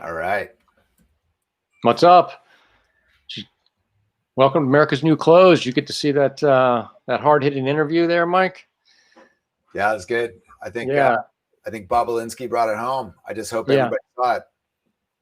All right. What's up? Welcome to America's New Clothes. You get to see that hard-hitting interview there, Mike. Yeah, it's good. I think Bobulinski brought it home. I just hope everybody saw it.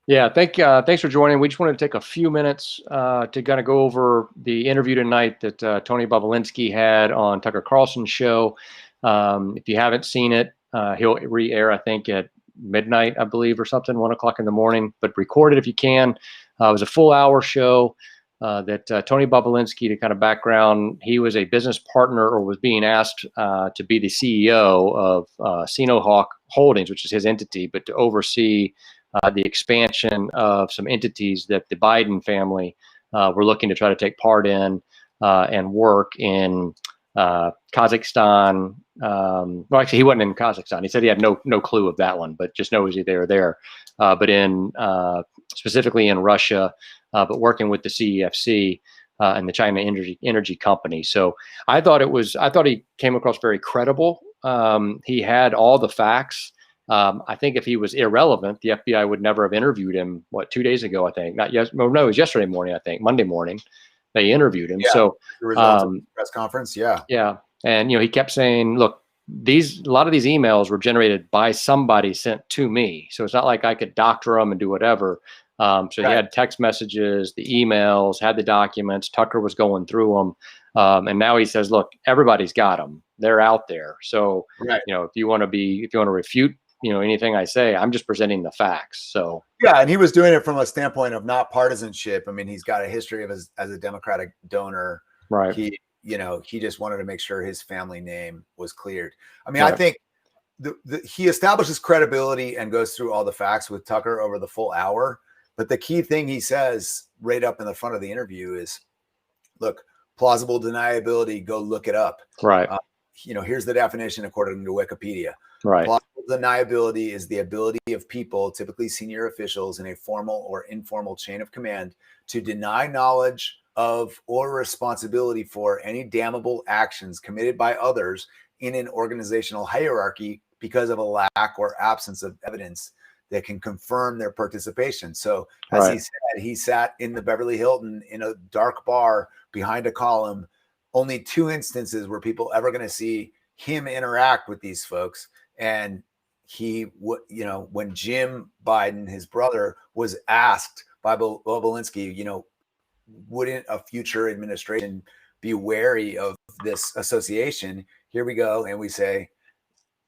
Yeah, thanks for joining. We just wanted to take a few minutes to kind of go over the interview tonight that Tony Bobulinski had on Tucker Carlson's show. If you haven't seen it, he'll re-air, I think, at midnight, I believe, or something, 1 o'clock in the morning. But record it if you can. It was a full-hour show that Tony Bobulinski, to kind of background, he was a business partner or was being asked to be the CEO of Sinohawk Holdings, which is his entity, but to oversee the expansion of some entities that the Biden family were looking to try to take part in and work in Kazakhstan. Well, actually, he wasn't in Kazakhstan. He said he had no clue of that one, but just knows they were there. But in specifically in Russia, but working with the CEFC and the China Energy Company. So I thought he came across very credible. He had all the facts. I think if he was irrelevant, the FBI would never have interviewed him. 2 days ago, I think. Not yes, no, it was yesterday morning. I think Monday morning they interviewed him. Yeah, so the results of the press conference. Yeah, and he kept saying, "Look, a lot of these emails were generated by somebody sent to me. So it's not like I could doctor them and do whatever." So he had text messages, the emails, had the documents. Tucker was going through them, and now he says, "Look, everybody's got them. They're out there. So if you want to refute." Anything I say, I'm just presenting the facts. So yeah, and he was doing it from a standpoint of not partisanship. I mean, he's got a history of as a Democratic donor. Right. He just wanted to make sure his family name was cleared. I mean, I think he establishes credibility and goes through all the facts with Tucker over the full hour. But the key thing he says right up in the front of the interview is, look, plausible deniability, go look it up. Right. Here's the definition according to Wikipedia. Right. Plausible deniability is the ability of people, typically senior officials in a formal or informal chain of command, to deny knowledge of or responsibility for any damnable actions committed by others in an organizational hierarchy because of a lack or absence of evidence that can confirm their participation. So as he said, he sat in the Beverly Hilton in a dark bar behind a column. Only 2 instances were people ever going to see him interact with these folks. And when Jim Biden, his brother, was asked by Bobulinski, wouldn't a future administration be wary of this association? Here we go. And we say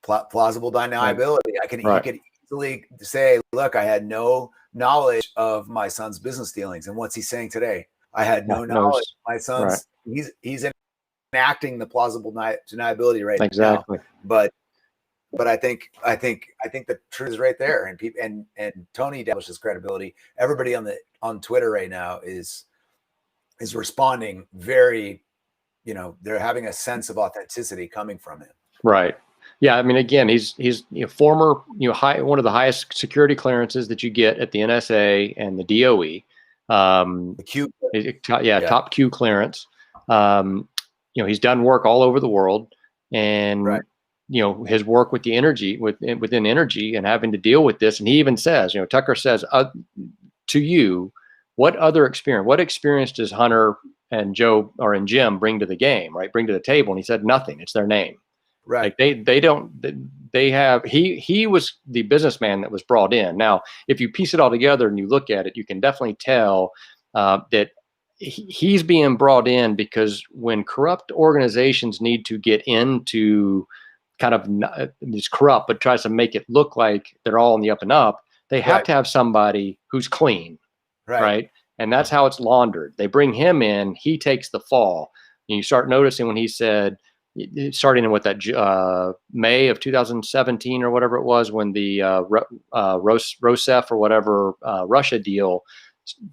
plausible deniability. He could easily say, look, I had no knowledge of my son's business dealings. And what's he saying today? I had no knowledge of my son's. He's enacting the plausible deniability right now. Exactly. But I think the truth is right there, and Tony establishes credibility. Everybody on Twitter right now is responding very, they're having a sense of authenticity coming from him. Right. Yeah. I mean, again, he's former, one of the highest security clearances that you get at the NSA and the DOE. The Q. Top Q clearance. He's done work all over the world, and his work with the energy within energy and having to deal with this. And he even says, Tucker says to you, what experience does Hunter and Joe and Jim bring to the game, right? Bring to the table. And he said, nothing. It's their name. Right. Like he was the businessman that was brought in. Now, if you piece it all together and you look at it, you can definitely tell that he's being brought in because when corrupt organizations need to get into kind of it's corrupt, but tries to make it look like they're all in the up and up, they have to have somebody who's clean. Right. And that's how it's laundered. They bring him in, he takes the fall. And you start noticing when he said, starting in that May of 2017 or whatever it was, when the Rosef or whatever Russia deal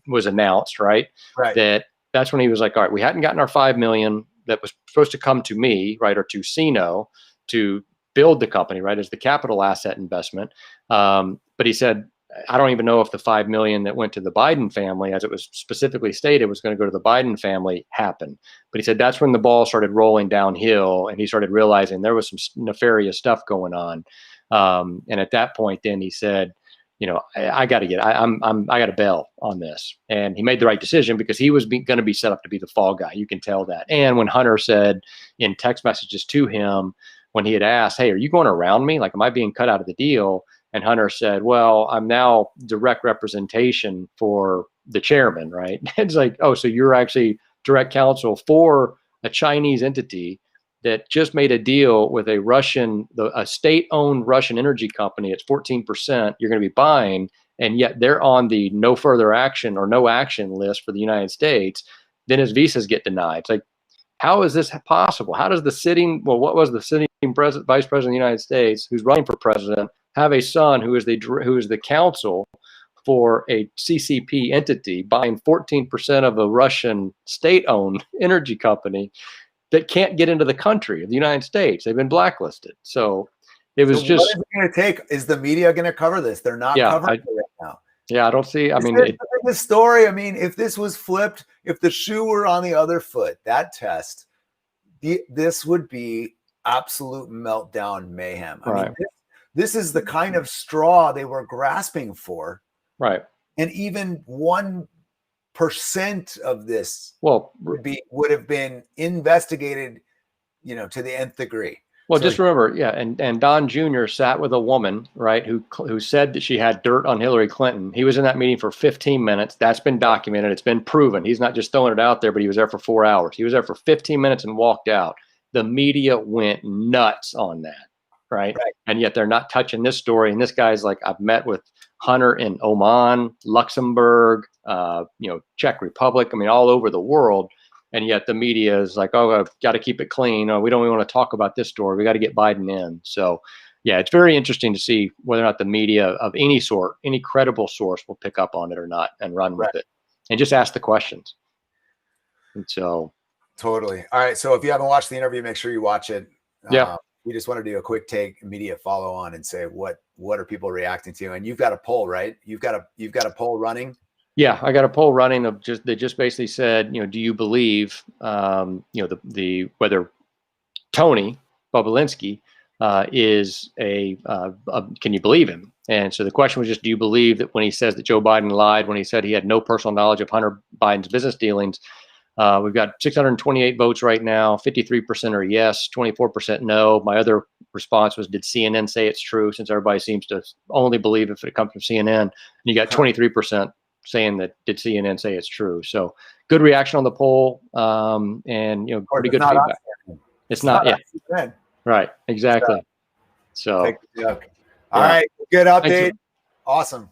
was announced, right? That's when he was like, all right, we hadn't gotten our 5 million that was supposed to come to me, right, or to Sino to build the company, right, as the capital asset investment. But he said, I don't even know if the 5 million that went to the Biden family, as it was specifically stated, was going to go to the Biden family, happened. But he said that's when the ball started rolling downhill, and he started realizing there was some nefarious stuff going on. And at that point, then he said, I got to I got to bail on this. And he made the right decision because he was going to be set up to be the fall guy. You can tell that. And when Hunter said in text messages to him, when he had asked, hey, are you going around me? Like, am I being cut out of the deal? And Hunter said, well, I'm now direct representation for the chairman, right? It's like, oh, so you're actually direct counsel for a Chinese entity that just made a deal with a state-owned Russian energy company. It's 14% you're going to be buying, and yet they're on the no further action or no action list for the United States. Then his visas get denied. It's like, how is this possible? How does what was the sitting vice president of the United States, who's running for president, have a son who is the counsel for a CCP entity buying 14% of a Russian state-owned energy company that can't get into the country of the United States? They've been blacklisted. So it was just. What is it going to take? Is the media going to cover this? They're not covering it right now. Yeah, I don't see. I mean, the story. I mean, if this was flipped, if the shoe were on the other foot, that test, this would be absolute meltdown mayhem. I mean, this is the kind of straw they were grasping for. Right. And even 1% of this would have been investigated, to the nth degree. Well, so just remember, and Don Jr. sat with a woman, right, who said that she had dirt on Hillary Clinton. He was in that meeting for 15 minutes. That's been documented. It's been proven. He's not just throwing it out there, but he was there for 4 hours. He was there for 15 minutes and walked out. The media went nuts on that, right? And yet they're not touching this story. And this guy's like, I've met with Hunter in Oman, Luxembourg, Czech Republic. I mean, all over the world. And yet the media is like, oh, I've got to keep it clean. Oh, we don't even want to talk about this story. We got to get Biden in. So, yeah, it's very interesting to see whether or not the media of any sort, any credible source, will pick up on it or not and run with it and just ask the questions. And so. Totally. All right. So if you haven't watched the interview, make sure you watch it. Yeah. We just want to do a quick take, immediate follow on, and say what are people reacting to? And you've got a poll, right? You've got a poll running. Yeah, I got a poll running of they just basically said, do you believe, whether Tony Bobulinski is can you believe him? And so the question was just, do you believe that when he says that Joe Biden lied, when he said he had no personal knowledge of Hunter Biden's business dealings? We've got 628 votes right now. 53% are yes, 24% no. My other response was, did CNN say it's true? Since everybody seems to only believe if it comes from CNN. And you got 23% saying that did CNN say it's true. So good reaction on the poll, and pretty good feedback. It's not right, exactly. So all right, good update. Awesome.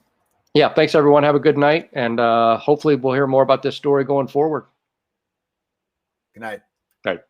Yeah, thanks everyone. Have a good night, and hopefully we'll hear more about this story going forward. Good night. All right.